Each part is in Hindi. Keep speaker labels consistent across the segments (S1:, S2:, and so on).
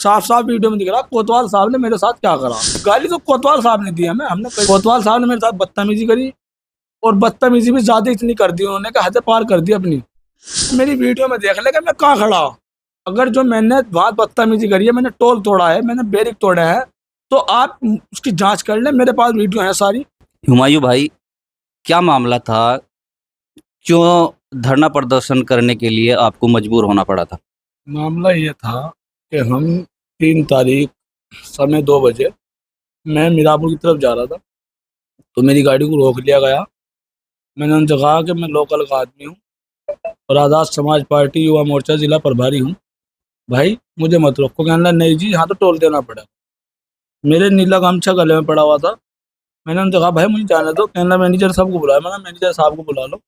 S1: साफ साफ वीडियो में दिख रहा कोतवाल साहब ने मेरे साथ क्या करा। गाली तो कोतवाल साहब ने दी हमें, हमने कोतवाल साहब ने मेरे साथ बदतमीजी करी, और बदतमीजी भी ज्यादा इतनी कर दी उन्होंने कि हद पार कर दी अपनी। मेरी वीडियो में देख लेगा मैं कहाँ खड़ा। अगर जो मैंने वहां बदतमीजी करी है, मैंने टोल तोड़ा है, मैंने बैरिक तोड़े हैं, तो आप उसकी जांच कर लें, मेरे पास वीडियो है सारी।
S2: हुमायूं भाई, क्या मामला था? क्यों धरना प्रदर्शन करने के लिए आपको मजबूर होना पड़ा था?
S1: मामला ये था कि हम 3 तारीख समय 2 बजे मैं मीरापुर की तरफ जा रहा था, तो मेरी गाड़ी को रोक लिया गया। मैंने उनसे कहा कि मैं लोकल का आदमी हूँ और आज़ाद समाज पार्टी युवा मोर्चा जिला प्रभारी हूँ, भाई मुझे मत रोको। कहना नहीं जी, यहाँ तो टोल देना पड़ा। मेरे नीला गमछा गले में पड़ा हुआ था। मैंने उनसे कहा भाई मुझे जाने दो। कहना मैनेजर साहब को बुलाया। मैंने मैनेजर साहब को बुला लो।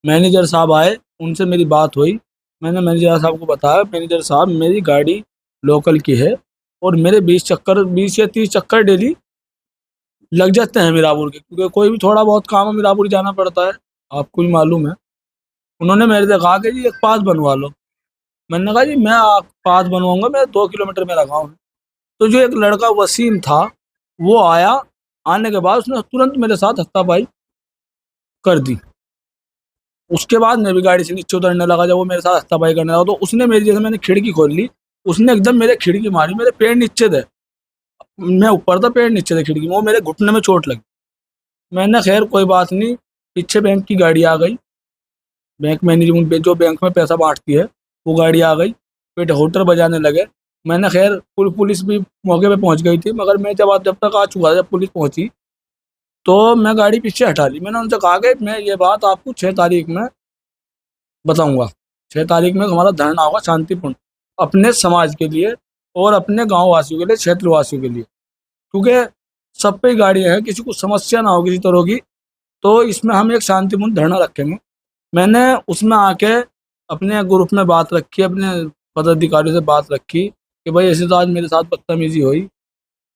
S1: मैनेजर साहब आए, उनसे मेरी बात हुई। मैंने मैनेजर साहब को बताया, मैनेजर साहब मेरी गाड़ी लोकल की है और मेरे 20 या 30 चक्कर डेली लग जाते हैं मीरापुर के, क्योंकि कोई भी थोड़ा बहुत काम है मीरापुर जाना पड़ता है, आपको भी मालूम है। उन्होंने मेरे से कहा कि जी एक पास बनवा लो। मैंने कहा जी मैं पास बनवाऊंगा, मैं 2 किलोमीटर में लगा हूँ। तो जो एक लड़का वसीम था वो आया, आने के बाद उसने तुरंत मेरे साथ हत्थापाई कर दी। उसके बाद मैं भी गाड़ी से नीचे उतरने लगा। जब वो मेरे साथ हत्थापाई करने लगा तो उसने मेरी, जैसे मैंने खिड़की खोल ली, उसने एकदम मेरे खिड़की मारी, मेरे पैर नीचे थे, मैं ऊपर था, पैर नीचे थे खिड़की में, वो मेरे घुटने में चोट लगी। मैंने खैर कोई बात नहीं, पीछे बैंक की गाड़ी आ गई, बैंक मैनेजमेंट जो बैंक में पैसा बांटती है वो गाड़ी आ गई, फिर होटर बजाने लगे। मैंने खैर पुलिस भी मौके पे पहुंच गई थी, मगर मैं जब तक आ चुका था, जब पुलिस पहुंची तो मैं गाड़ी पीछे हटा ली। मैंने उनसे कहा कि मैं ये बात आपको 6 तारीख में बताऊंगा। 6 तारीख में हमारा धरना होगा शांतिपूर्ण, अपने समाज के लिए और अपने गाँव वासियों के लिए, क्षेत्रवासियों के लिए, क्योंकि सब पे गाड़ियाँ हैं, किसी को समस्या ना हो किसी तरह की, तो इसमें हम एक शांतिपूर्ण धरना रखेंगे। मैंने उसमें आके अपने ग्रुप में बात रखी, अपने पदाधिकारियों से बात रखी कि भाई ऐसे तो आज मेरे साथ बदतमीजी हुई,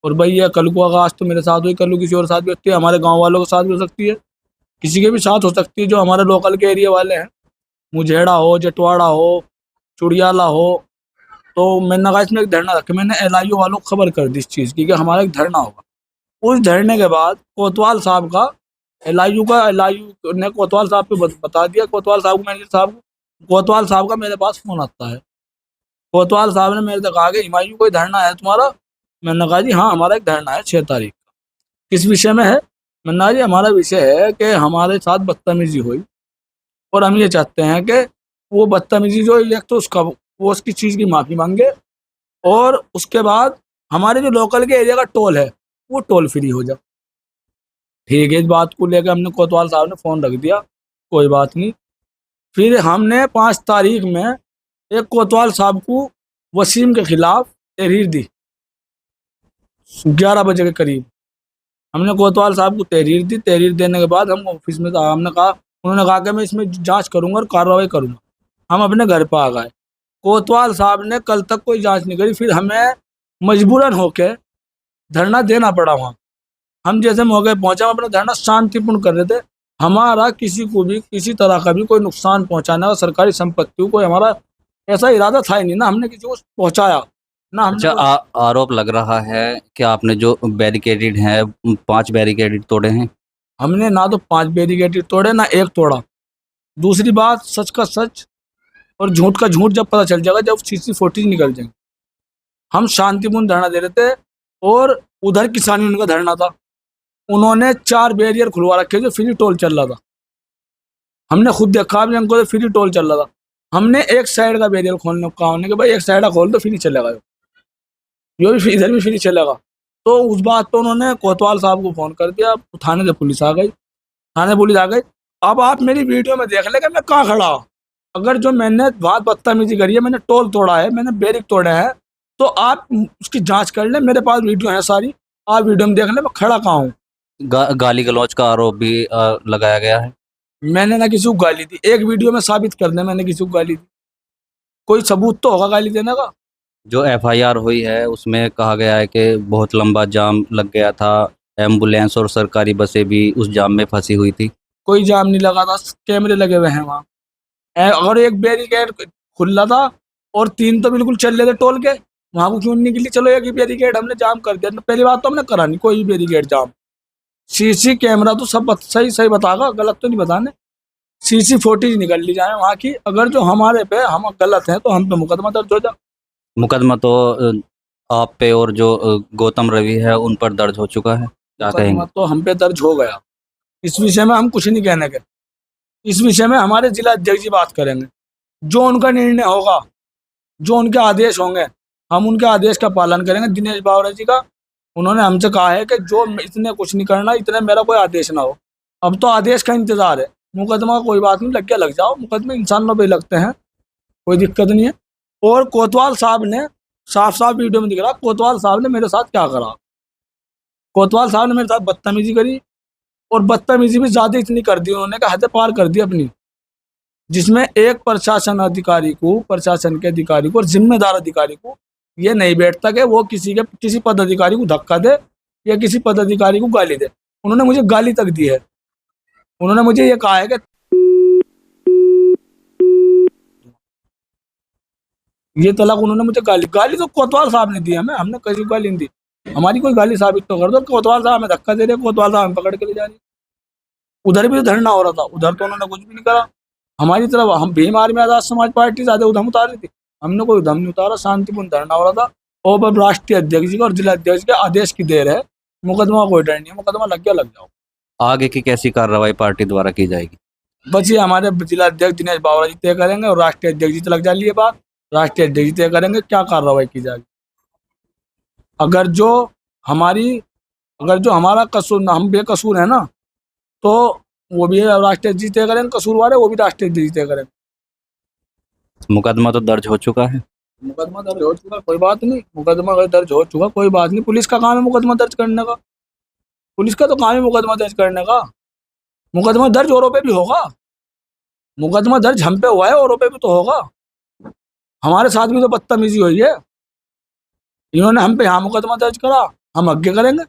S1: और भाई ये कल को अगर आज तो मेरे साथ हुई, कल को किसी और साथ भी होती है, हमारे गांव वालों के साथ भी हो सकती है, किसी के भी साथ हो सकती है, जो हमारे लोकल के एरिया वाले हैं, मुझेड़ा हो, जटवाड़ा हो, चुड़ियाला हो। तो मैंने कहा इसमें एक धरना रखे। मैंने LIU वालों को खबर कर दी इस चीज़ की कि हमारा एक धरना होगा। उस धरने के बाद कोतवाल साहब का, LIU ने कोतवाल साहब को बता दिया, कोतवाल साहब को, मैनेजर साहब को। कोतवाल साहब का मेरे पास फ़ोन आता है। कोतवाल साहब ने मेरे से कहा कि हुमायूं कोई धरना है तुम्हारा? मैंने कहा जी हाँ हमारा एक धरना है 6 तारीख का। किस विषय में है? मैंने कहा जी हमारा विषय है कि हमारे साथ बदतमीजी हुई और हम ये चाहते हैं कि वो बदतमीजी जो एक तो उसका वो उसकी चीज़ की माफ़ी मांगे, और उसके बाद हमारे जो लोकल के एरिया का टोल है वो टोल फ्री हो जाए। ठीक है, इस बात को लेकर हमने कोतवाल साहब ने फ़ोन रख दिया, कोई बात नहीं। फिर हमने 5 तारीख में एक कोतवाल साहब को वसीम के खिलाफ तहरीर दी, 11 बजे के करीब हमने कोतवाल साहब को तहरीर दी। तहरीर देने के बाद हम ऑफिस में हमने कहा, उन्होंने कहा कि मैं इसमें जांच करूंगा और कार्रवाई करूंगा। हम अपने घर पर आ गए। कोतवाल साहब ने कल तक कोई जांच नहीं करी, फिर हमें मजबूरन होके धरना देना पड़ा वहाँ। हम जैसे मौके पहुंचे, हम अपना धरना शांतिपूर्ण कर रहे थे। हमारा किसी को भी किसी तरह का भी कोई नुकसान पहुंचाने का, सरकारी संपत्ति को कोई हमारा ऐसा इरादा था ही नहीं, ना हमने किसी को पहुंचाया ना हमने।
S2: अच्छा, आरोप लग रहा है कि आपने जो बैरिकेडेड है 5 बैरिकेडेड तोड़े हैं।
S1: हमने ना तो 5 बैरिकेड तोड़े ना एक तोड़ा। दूसरी बात, सच का सच और झूठ का झूठ जब पता चल जाएगा, जब CC फुटेज निकल जाएंगे। हम शांतिपूर्ण धरना दे रहे थे और उधर किसानी उनका धरना था। उन्होंने 4 बैरियर खुलवा रखे जो फ्री टोल चल रहा था। हमने खुद देखा भी, हमको तो फ्री टोल चल रहा था। हमने एक साइड का बैरियर खोलने को कहा उन्होंने कि भाई एक साइड का खोल तो फ्री चलेगा, जो भी इधर भी फ्री चलेगा। तो उस बात पर उन्होंने कोतवाल साहब को फ़ोन कर दिया, थाने से पुलिस आ गई, थाने पुलिस आ गई। अब आप मेरी वीडियो में देख लेंगे मैं कहाँ खड़ा। अगर जो मैंने बात बदतमीजी करी है, मैंने टोल तोड़ा है, मैंने बैरिक तोड़े हैं, तो आप उसकी जांच कर लें, मेरे पास वीडियो है सारी, आप वीडियो में देख लें मैं खड़ा कहाँ हूँ।
S2: गाली गलौज का आरोप भी लगाया गया है।
S1: मैंने ना किसी को गाली दी, एक वीडियो में साबित कर दें मैंने किसी को गाली दी, कोई सबूत तो होगा गाली देने का।
S2: जो FIR हुई है उसमें कहा गया है कि बहुत लंबा जाम लग गया था, एम्बुलेंस और सरकारी बसें भी उस जाम में फंसी हुई थी।
S1: कोई जाम नहीं लगा था, कैमरे लगे हुए हैं वहाँ। और एक बैरिकेड खुला था और 3 तो बिल्कुल चल रहे थे टोल के। वहां को क्यों नहीं निकली? चलो एक ही बैरिकेड हमने जाम कर दिया, पहली बात तो हमने करा नहीं कोई बैरिकेड जाम। सीसी कैमरा तो सब सही सही बतागा, गलत तो नहीं बताने। सीसी फुटेज निकल ली जाए वहां की, अगर जो हमारे पे हम गलत हैं तो हम पे मुकदमा दर्ज हो जाए।
S2: मुकदमा तो आप पे और जो गौतम रवि है उन पर दर्ज हो चुका है, क्या
S1: मुकदमा
S2: कहेंगे?
S1: तो हम पे दर्ज हो गया, इस विषय में हम कुछ नहीं कहने के। इस विषय में हमारे जिला अध्यक्ष जी बात करेंगे, जो उनका निर्णय होगा, जो उनके आदेश होंगे, हम उनके आदेश का पालन करेंगे। दिनेश बावरा जी का, उन्होंने हमसे कहा है कि जो इतने कुछ नहीं करना, इतने मेरा कोई आदेश ना हो। अब तो आदेश का इंतजार है। मुकदमा कोई बात नहीं, लग गया लग जाओ, मुकदमे इंसानों पे लगते हैं, कोई दिक्कत नहीं है। और कोतवाल साहब ने साफ साफ वीडियो में दिख रहा, कोतवाल साहब ने मेरे साथ क्या करा। कोतवाल साहब ने मेरे साथ बदतमीजी करी, और बदतमीजी भी ज्यादा इतनी कर दी उन्होंने, कहा हद पार कर दी अपनी, जिसमें एक प्रशासन अधिकारी को, प्रशासन के अधिकारी को और जिम्मेदार अधिकारी को ये नहीं बैठता कि वो किसी पदाधिकारी को धक्का दे या किसी पदाधिकारी को गाली दे। उन्होंने मुझे गाली तक दी है। उन्होंने मुझे ये कहा है कि ये तलाक, उन्होंने मुझे गाली तो कोतवाल साहब ने दी हमें, हमने किसी को गाली नहीं दी। हमारी कोई गाली साबित तो कर दो। कोतवाल साहब हमें धक्का दे रहे, कोतवाल साहब हमें पकड़ के ले जा रही। उधर भी तो धरना हो रहा था, उधर तो उन्होंने कुछ भी नहीं करा हमारी तरफ। हम भीम आर्मी आजाद समाज पार्टी ज्यादा उधम उतार रही थी, हमने कोई उधम नहीं उतारा, शांतिपूर्ण धरना हो रहा था। और अब राष्ट्रीय अध्यक्ष जी का और जिला अध्यक्ष के आदेश की देर है, मुकदमा कोई डर नहीं है, मुकदमा लग गया लग जाओ।
S2: आगे की कैसी कार्रवाई पार्टी द्वारा की जाएगी?
S1: बस ये हमारे जिला अध्यक्ष दिनेश बावरा जी तय करेंगे, और राष्ट्रीय अध्यक्ष जी तक जा लिए बात, राष्ट्रीय अध्यक्ष जी तय करेंगे क्या कार्रवाई की जाएगी। अगर जो हमारी अगर जो हमारा कसूर, हम बेकसूर है ना, तो वो भी राष्ट्रीय अध्यक्ष तय करेंगे, कसूरवार है वो भी राष्ट्रीय अध्यक्ष तय करेंगे।
S2: मुकदमा तो दर्ज हो चुका है।
S1: मुकदमा दर्ज हो चुका, कोई बात नहीं, मुकदमा अगर दर्ज हो चुका कोई बात नहीं। पुलिस का काम है मुकदमा दर्ज करने का, पुलिस का तो काम है मुकदमा दर्ज करने का। मुकदमा दर्ज औरों पे भी होगा, मुकदमा दर्ज हम पे हुआ है, औरों पे भी तो होगा। हमारे साथ भी तो बदतमीजी हुई है, इन्होंने हम पे यहाँ मुकदमा दर्ज करा, हम आगे करेंगे।